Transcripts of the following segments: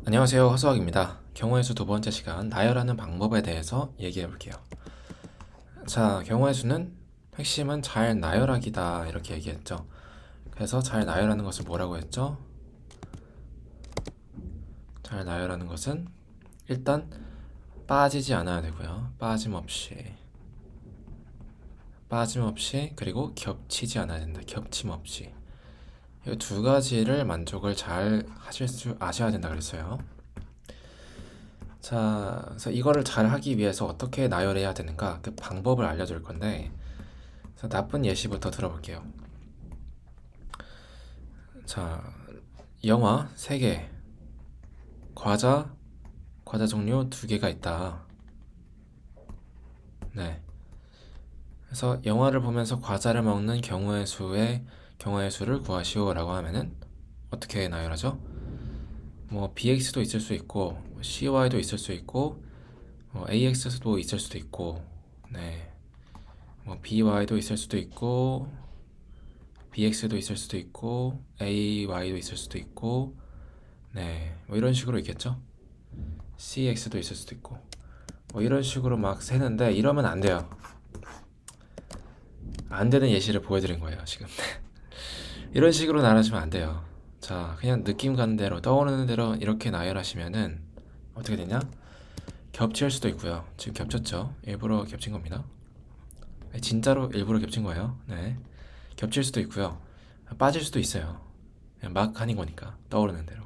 안녕하세요. 허수아기입니다. 경우의 수 두 번째 시간 나열하는 방법에 대해서 얘기해 볼게요. 자, 경우의 수는 핵심은 잘 나열하기다 이렇게 얘기했죠. 그래서 잘 나열하는 것을 뭐라고 했죠? 잘 나열하는 것은 일단 빠지지 않아야 되고요. 빠짐없이 그리고 겹치지 않아야 된다. 겹침 없이. 이 두 가지를 만족을 잘 하실 줄 아셔야 된다 그랬어요. 자, 그래서 이거를 잘 하기 위해서 어떻게 나열해야 되는가 그 방법을 알려줄 건데, 그래서 나쁜 예시부터 들어볼게요. 자, 영화 3개, 과자 종류 2개가 있다. 네. 그래서 영화를 보면서 과자를 먹는 경우의 수를 구하시오라고 하면은 어떻게 나열하죠? 뭐 bx도 있을 수 있고 cy도 있을 수 있고 ax도 있을 수도 있고, 네. 뭐 by도 있을 수도 있고 bx도 있을 수도 있고 ay도 있을 수도 있고, 네, 뭐 이런 식으로 있겠죠. cx도 있을 수도 있고 뭐 이런 식으로 막 세는데 이러면 안 돼요. 안 되는 예시를 보여드린 거예요 지금. 이런 식으로 나눠주면 안 돼요. 자, 그냥 느낌 가는 대로 떠오르는 대로 이렇게 나열하시면은 어떻게 되냐? 겹칠 수도 있고요. 지금 겹쳤죠. 일부러 겹친 겁니다. 진짜로 일부러 겹친 거예요. 네, 겹칠 수도 있고요. 빠질 수도 있어요. 그냥 막 하는 거니까 떠오르는 대로.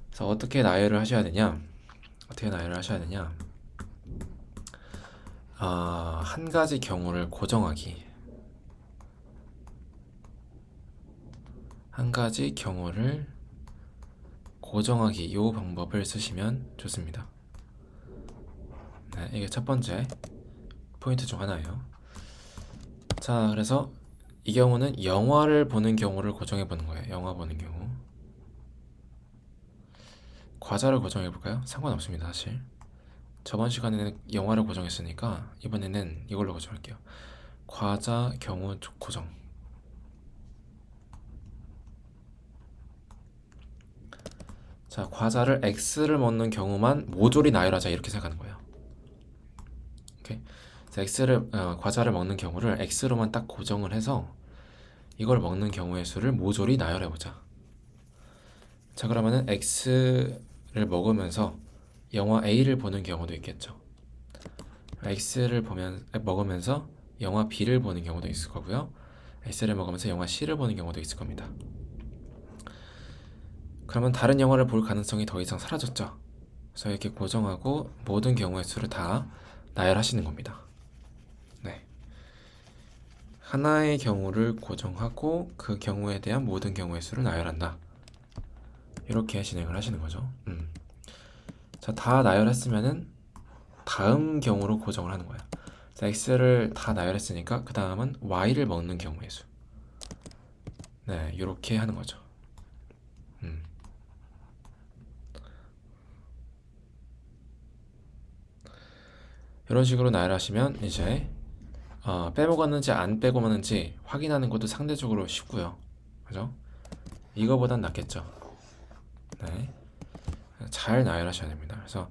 그래서 어떻게 나열을 하셔야 되냐? 한 가지 경우를 고정하기. 한 가지 경우를 고정하기. 이 방법을 쓰시면 좋습니다. 네, 이게 첫 번째 포인트 중 하나예요. 자, 그래서 이 경우는 영화를 보는 경우를 고정해 보는 거예요. 영화 보는 경우. 과자를 고정해 볼까요? 상관없습니다, 사실. 저번 시간에는 영화를 고정했으니까 이번에는 이걸로 고정할게요. 과자 경우 고정. 자, 과자를 X를 먹는 경우만 모조리 나열하자 이렇게 생각하는 거예요. 오케이. 그래서 과자를 먹는 경우를 X로만 딱 고정을 해서 이걸 먹는 경우의 수를 모조리 나열해 보자. 자, 그러면은 X를 먹으면서 영화 A를 보는 경우도 있겠죠. 먹으면서 영화 B를 보는 경우도 있을 거고요. X를 먹으면서 영화 C를 보는 경우도 있을 겁니다. 그러면 다른 영화를 볼 가능성이 더 이상 사라졌죠. 그래서 이렇게 고정하고 모든 경우의 수를 다 나열하시는 겁니다. 네. 하나의 경우를 고정하고 그 경우에 대한 모든 경우의 수를 나열한다. 이렇게 진행을 하시는 거죠. 자, 다 나열했으면은 다음 경우로 고정을 하는 거예요. 자, x를 다 나열했으니까 그 다음은 y를 먹는 경우의 수. 네, 이렇게 하는 거죠. 음. 이런 식으로 나열하시면 이제 빼먹었는지 안 빼먹었는지 확인하는 것도 상대적으로 쉽고요. 그죠? 이거보단 낫겠죠. 네. 잘 나열하셔야 됩니다. 그래서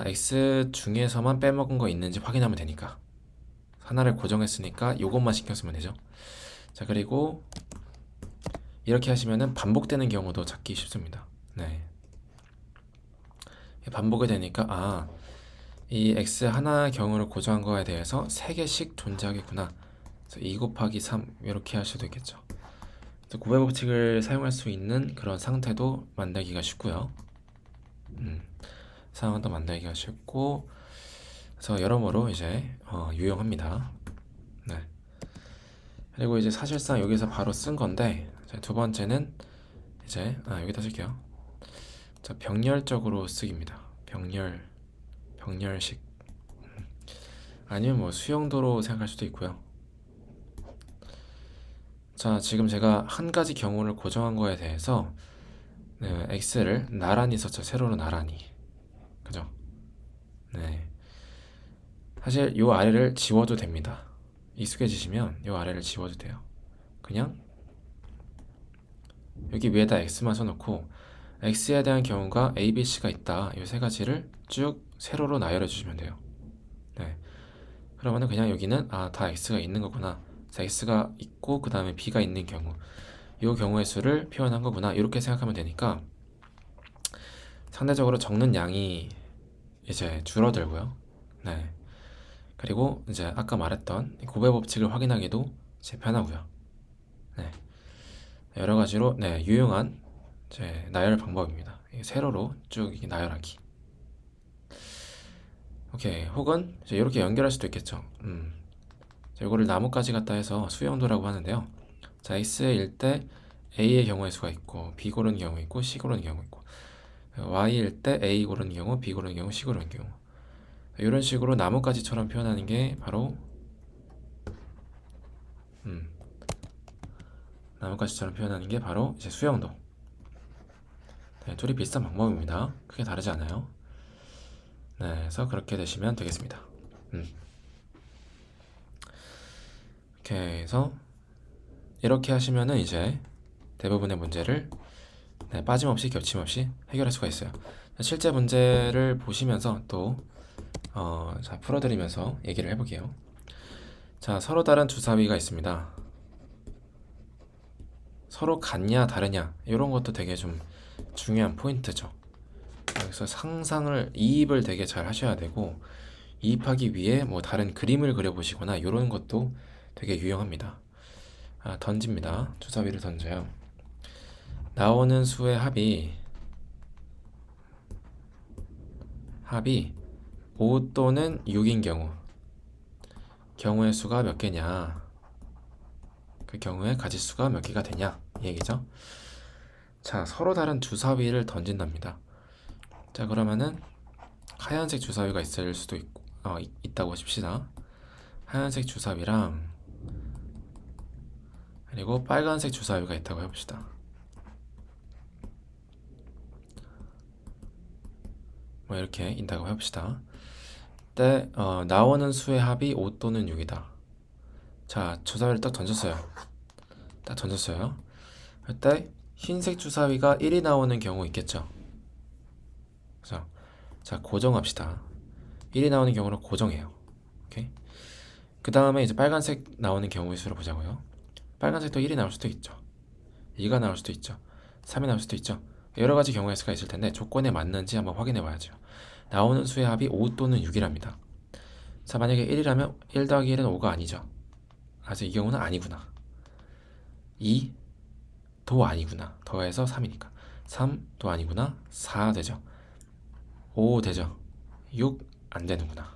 x 중에서만 빼먹은 거 있는지 확인하면 되니까 하나를 고정했으니까 이것만 신경 쓰면 되죠. 자, 그리고 이렇게 하시면은 반복되는 경우도 찾기 쉽습니다. 네. 반복이 되니까 이 x 하나 경우를 고정한 거에 대해서 3개씩 존재하겠구나. 그래서 2 곱하기 3 이렇게 할 수도 있겠죠. 곱의 법칙을 사용할 수 있는 그런 상태도 만들기가 쉽고요. 상황도 만들기가 쉽고, 그래서 여러모로 이제 유용합니다. 네. 그리고 이제 사실상 여기서 바로 쓴 건데, 두 번째는 이제 여기다 쓸게요. 자, 병렬적으로 쓰기입니다. 병렬식. 아니면 뭐 수용도로 생각할 수도 있고요. 자, 지금 제가 한 가지 경우를 고정한 거에 대해서 x를 나란히 썼죠. 세로로 나란히. 그죠? 네. 사실 요 아래를 지워도 됩니다. 익숙해지시면 요 아래를 지워도 돼요. 그냥 여기 위에다 x만 써놓고 x에 대한 경우가 a, b, c가 있다. 이 세 가지를 쭉 세로로 나열해 주시면 돼요. 네. 그러면은 그냥 여기는 다 x가 있는 거구나. 그래서 x가 있고 그 다음에 b가 있는 경우, 이 경우의 수를 표현한 거구나. 이렇게 생각하면 되니까 상대적으로 적는 양이 이제 줄어들고요. 네. 그리고 이제 아까 말했던 곱의 법칙을 확인하기도 이제 편하고요. 네. 여러 가지로 유용한 이제 나열 방법입니다. 세로로 쭉 나열하기. 오케이. 혹은 이제 이렇게 연결할 수도 있겠죠. 이거를 나뭇가지 같다 해서 수영도라고 하는데요. 자, x일 때 a의 경우의 수가 있고 b 고르는 경우 있고 c 고르는 경우 있고 y일 때 a 고르는 경우, b 고르는 경우, c 고르는 경우, 이런 식으로 나뭇가지처럼 표현하는 게 바로 나뭇가지처럼 표현하는 게 바로 이제 수영도. 네, 둘이 비슷한 방법입니다. 크게 다르지 않아요. 네, 그래서 그렇게 되시면 되겠습니다. 이렇게 해서 이렇게 하시면은 이제 대부분의 문제를 빠짐없이 겹침없이 해결할 수가 있어요. 실제 문제를 보시면서 또 자, 풀어드리면서 얘기를 해볼게요. 자, 서로 다른 주사위가 있습니다. 서로 같냐 다르냐 이런 것도 되게 좀 중요한 포인트죠. 그래서 상상을, 이입을 되게 잘 하셔야 되고, 이입하기 위해 뭐 다른 그림을 그려보시거나 이런 것도 되게 유용합니다. 던집니다. 주사위를 던져요. 나오는 수의 합이 5 또는 6인 경우의 수가 몇 개냐, 그 경우에 가지수가 몇 개가 되냐 이 얘기죠. 자, 서로 다른 주사위를 던진답니다. 자, 그러면은 하얀색 주사위가 있을 수도 있다고 하십시다. 하얀색 주사위랑 그리고 빨간색 주사위가 있다고 해봅시다. 뭐 이렇게 있다고 해봅시다. 때 나오는 수의 합이 5 또는 6이다. 자, 주사위를 딱 던졌어요. 그때 흰색 주사위가 1이 나오는 경우 있겠죠. 그죠? 자, 고정합시다. 1이 나오는 경우를 고정해요. 오케이? 그 다음에 이제 빨간색 나오는 경우의 수를 보자고요. 빨간색도 1이 나올 수도 있죠. 2가 나올 수도 있죠. 3이 나올 수도 있죠. 여러 가지 경우의 수가 있을 텐데 조건에 맞는지 한번 확인해 봐야죠. 나오는 수의 합이 5 또는 6이랍니다. 자, 만약에 1이라면 1 더하기 1은 5가 아니죠. 그래서 이 경우는 아니구나. 2도 아니구나. 더해서 3이니까. 3도 아니구나. 4 되죠. 5 되죠. 6 안 되는구나.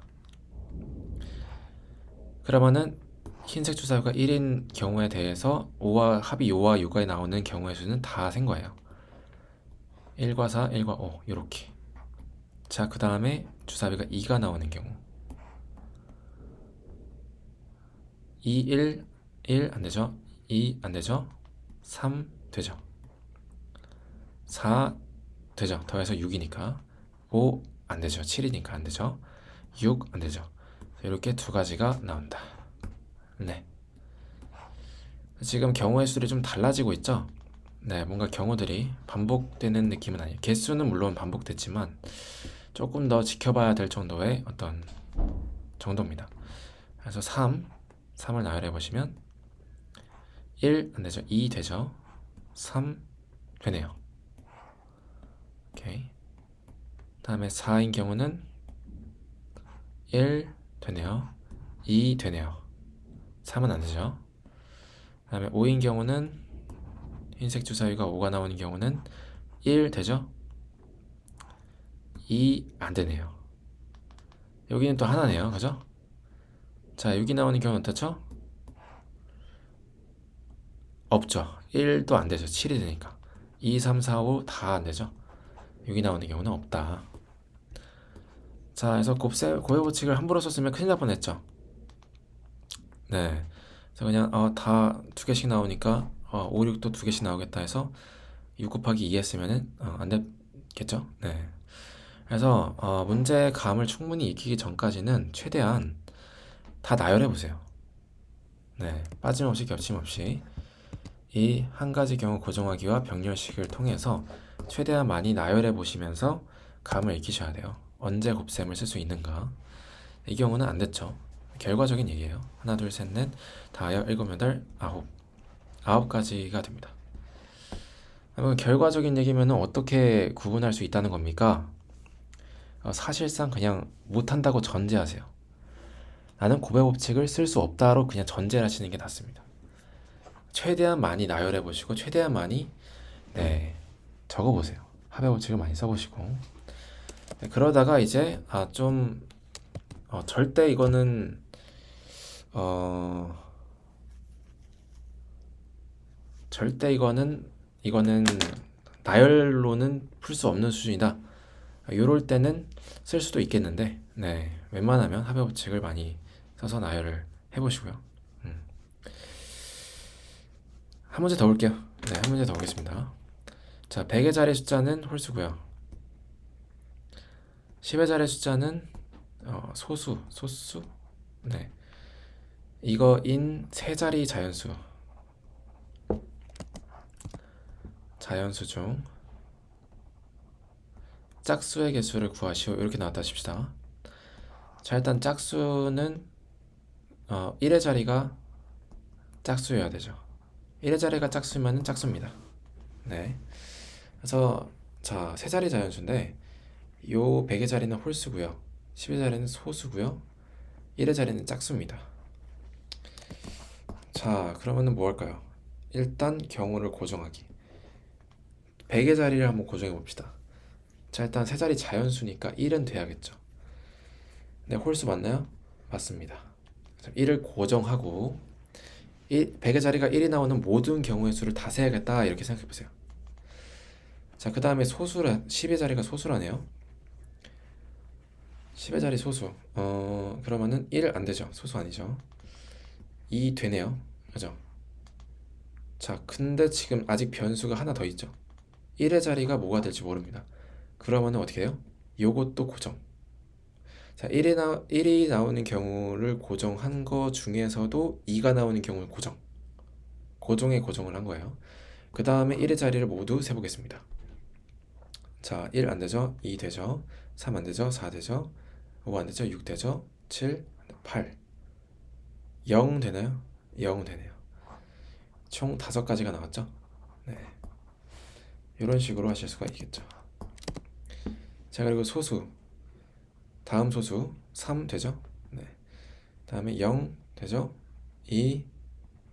그러면은 흰색 주사위가 1인 경우에 대해서 합이 5와 6이 나오는 경우의 수는 다 센 거예요. 1과 4, 1과 5 이렇게. 자, 그 다음에 주사위가 2가 나오는 경우 2, 1 안 되죠. 2 안 되죠. 3 되죠. 4 되죠. 더해서 6이니까. 5 안 되죠. 7이니까 안 되죠. 6 안 되죠. 이렇게 두 가지가 나온다. 네. 지금 경우의 수들이 좀 달라지고 있죠? 네, 뭔가 경우들이 반복되는 느낌은 아니에요. 개수는 물론 반복됐지만 조금 더 지켜봐야 될 정도의 어떤 정도입니다. 그래서 3을 나열해 보시면 1 안 되죠. 2 되죠. 3 되네요. 오케이. 다음에 4인 경우는 1 되네요. 2 되네요. 3은 안 되죠. 다음에 5인 경우는 흰색 주사위가 5가 나오는 경우는 1 되죠. 2 안 되네요. 여기는 또 하나네요. 그죠? 자, 6이 나오는 경우는 어떻죠? 없죠. 1도 안 되죠. 7이 되니까. 2, 3, 4, 5 다 안 되죠. 6이 나오는 경우는 없다. 자, 그래서 곱의 법칙을 함부로 썼으면 큰일 날 뻔했죠. 네. 그래서 그냥 다 두 개씩 나오니까 5, 6도 두 개씩 나오겠다 해서 6 곱하기 2 했으면은 안 됐겠죠. 네. 그래서 문제의 감을 충분히 익히기 전까지는 최대한 다 나열해 보세요. 네. 빠짐없이 겹침없이 이 한 가지 경우 고정하기와 병렬식을 통해서 최대한 많이 나열해 보시면서 감을 익히셔야 돼요. 언제 곱셈을 쓸 수 있는가. 이 경우는 안 됐죠. 결과적인 얘기예요. 하나, 둘, 셋, 넷, 다섯, 일곱, 여덟, 아홉. 9가지가 됩니다. 그러면 결과적인 얘기면 어떻게 구분할 수 있다는 겁니까? 사실상 그냥 못한다고 전제하세요. 나는 곱의 법칙을 쓸 수 없다로 그냥 전제를 하시는 게 낫습니다. 최대한 많이 나열해 보시고 최대한 많이 적어보세요. 합의 법칙을 많이 써보시고 그러다가 이제 절대 이거는 절대 이거는 나열로는 풀 수 없는 수준이다. 이럴 때는 쓸 수도 있겠는데, 웬만하면 합의 법칙을 많이 써서 나열을 해보시고요. 한 문제 더 볼게요. 한 문제 더 보겠습니다. 자, 100의 자리 숫자는 홀수고요. 10의 자리 숫자는 소수. 이거인 세 자리 자연수 중 짝수의 개수를 구하시오. 이렇게 나왔다 칩시다. 자, 일단 짝수는 1의 자리가 짝수여야 되죠. 1의 자리가 짝수면 짝수입니다. 그래서 자, 세 자리 자연수인데 요 100의 자리는 홀수고요. 10의 자리는 소수고요. 1의 자리는 짝수입니다. 자, 그러면은 뭐 할까요? 일단 경우를 고정하기. 100의 자리를 한번 고정해 봅시다. 자, 일단 세 자리 자연수니까 1은 돼야겠죠. 홀수 맞나요? 맞습니다. 1을 고정하고 100의 자리가 1이 나오는 모든 경우의 수를 다 세야겠다 이렇게 생각해 보세요. 자, 그 다음에 10의 자리가 소수라네요. 10의 자리 소수. 그러면은 1 안 되죠. 소수 아니죠. 2 되네요. 그죠? 자, 근데 지금 아직 변수가 하나 더 있죠. 1의 자리가 뭐가 될지 모릅니다. 그러면은 어떻게 해요? 요것도 고정. 자, 1이 나오는 경우를 고정한 거 중에서도 2가 나오는 경우를 고정을 한 거예요. 그 다음에 1의 자리를 모두 세보겠습니다. 자, 1 안 되죠? 2 되죠? 3 안 되죠? 4 되죠? 5 안 되죠? 6 되죠? 7, 8 0 되나요? 0 되네요. 총 5가지가 나왔죠? 이런 식으로 하실 수가 있겠죠. 자, 그리고 소수. 다음 소수 3 되죠? 다음에 0 되죠? 2,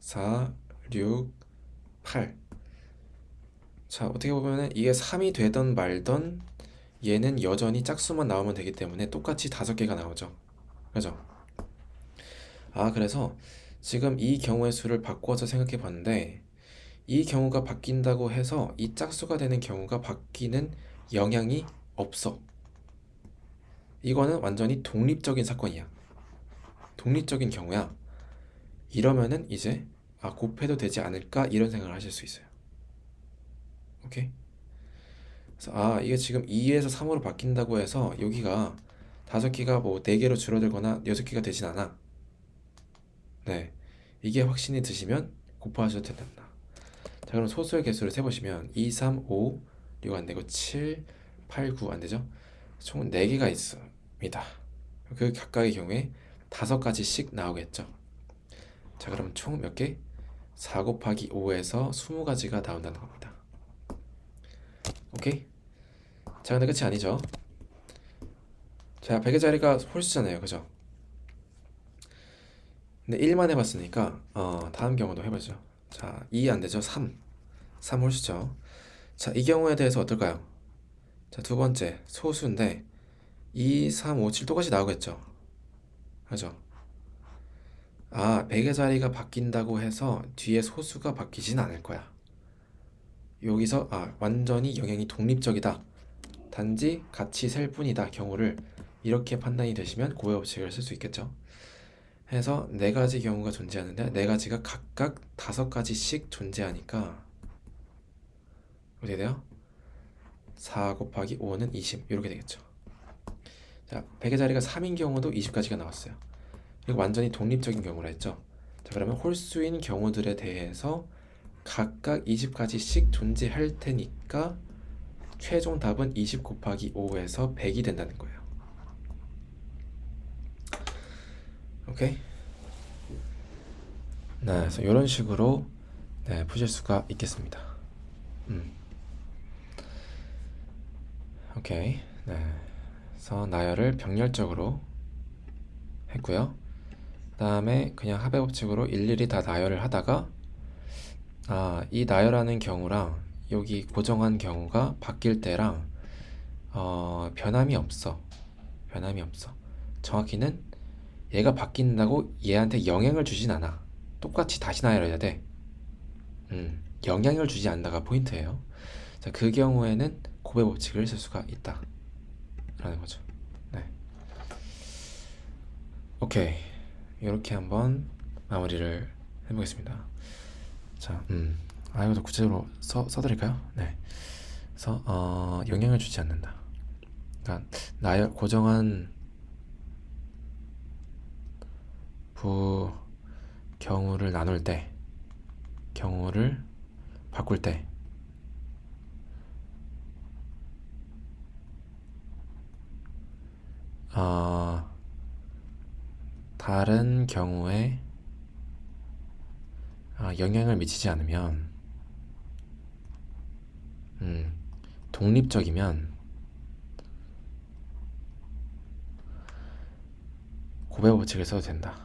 4, 6, 8. 자, 어떻게 보면은 이게 3이 되던 말던 얘는 여전히 짝수만 나오면 되기 때문에 똑같이 5개가 나오죠. 그죠? 그래서 지금 이 경우의 수를 바꿔서 생각해 봤는데 이 경우가 바뀐다고 해서 이 짝수가 되는 경우가 바뀌는 영향이 없어. 이거는 완전히 독립적인 사건이야. 독립적인 경우야. 이러면은 이제 곱해도 되지 않을까 이런 생각을 하실 수 있어요. 오케이? 그래서 이게 지금 2에서 3으로 바뀐다고 해서 여기가 5개가 뭐 4개로 줄어들거나 6개가 되진 않아. 이게 확신이 드시면 곱하셔도 된다. 자, 그럼 소수의 개수를 세보시면 2, 3, 5, 6 안되고 7, 8, 9 안되죠? 총 4개가 있습니다. 그 각각의 경우에 5가지씩 나오겠죠. 자, 그럼 총 몇 개? 4 곱하기 5에서 20가지가 나온다는 겁니다. 오케이? 자, 근데 끝이 아니죠. 자, 100의 자리가 홀수잖아요. 그죠? 근데 1만 해봤으니까 다음 경우도 해보죠. 자, 2 안되죠? 3 홀수죠. 자, 이 경우에 대해서 어떨까요? 자, 두 번째 소수인데 2, 3, 5, 7 똑같이 나오겠죠. 그죠? 100의 자리가 바뀐다고 해서 뒤에 소수가 바뀌진 않을 거야. 여기서 완전히 영향이 독립적이다. 단지 같이 셀 뿐이다. 경우를 이렇게 판단이 되시면 고의 법칙을 쓸 수 있겠죠. 해서 4가지 경우가 존재하는데 4가지가 각각 5가지씩 존재하니까 어떻게 돼요? 4 곱하기 5는 20 이렇게 되겠죠. 자, 100의 자리가 3인 경우도 20가지가 나왔어요. 이거 완전히 독립적인 경우라 했죠. 자, 그러면 홀수인 경우들에 대해서 각각 20가지씩 존재할 테니까 최종 답은 20 곱하기 5에서 100이 된다는 거예요. 오케이? 네, 그래서 이런 식으로 네, 푸실 수가 있겠습니다. 오케이. 네. 그래서 나열을 병렬적으로 했고요. 그 다음에 그냥 합의 법칙으로 일일이 다 나열을 하다가 이 나열하는 경우랑 여기 고정한 경우가 바뀔 때랑 변함이 없어. 변함이 없어. 정확히는 얘가 바뀐다고 얘한테 영향을 주진 않아. 똑같이 다시 나열해야 돼. 영향을 주지 않는다가 포인트예요. 자, 그 경우에는 곱의 법칙을 쓸 수가 있다 라는 거죠. 네. 오케이. 이렇게 한번 마무리를 해보겠습니다. 자, 이것도 구체적으로 써드릴까요? 네. 그래서 영향을 주지 않는다. 그러니까 나열 고정한 부 경우를 나눌 때, 경우를 바꿀 때, 다른 경우에 영향을 미치지 않으면, 독립적이면 곱의 법칙을 써도 된다.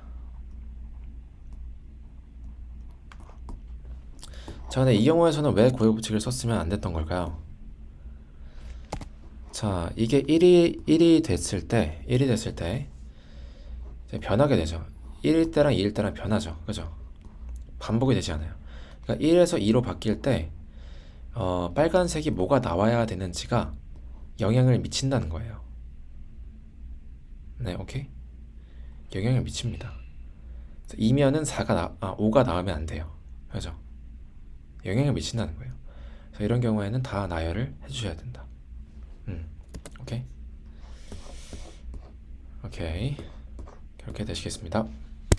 자, 근데 이 경우에서는 왜 곱의 법칙을 썼으면 안 됐던 걸까요? 자, 이게 1이 됐을 때 이제 변하게 되죠. 1일 때랑 2일 때랑 변하죠. 그죠? 반복이 되지 않아요. 그러니까 1에서 2로 바뀔 때 빨간색이 뭐가 나와야 되는지가 영향을 미친다는 거예요. 네, 오케이? 영향을 미칩니다. 2면은 5가 나오면 안 돼요. 그죠? 영향을 미친다는 거예요. 그래서 이런 경우에는 다 나열을 해주셔야 된다. 오케이? 오케이. 그렇게 되시겠습니다.